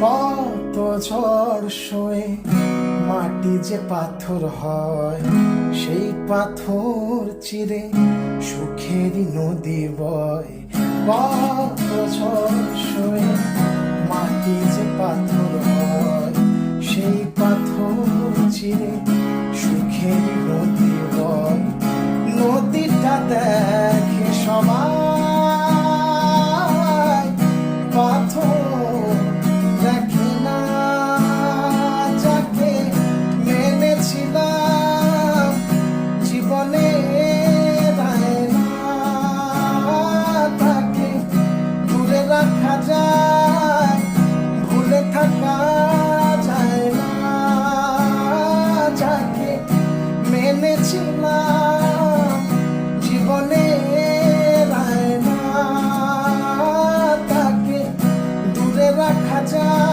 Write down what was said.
কত ঝড় সয়ে মাটি যে পাথর হয়, সেই পাথর চিরে সুখেরই নদী বয়। কত ঝড় সয়ে মাটি যে পাথর হয়, সেই পাথর চিরে সুখেরই নদী বয়। নদীটা দেখে সবাই, পাথর দেখে না। যাকে মেনেছিলাম জীবনে তাকে দূরে রাখা যায়, ভুলে থাকা যায় না। যাকে মেনেছিলাম জীবনে তাকে দূরে রাখা যায়।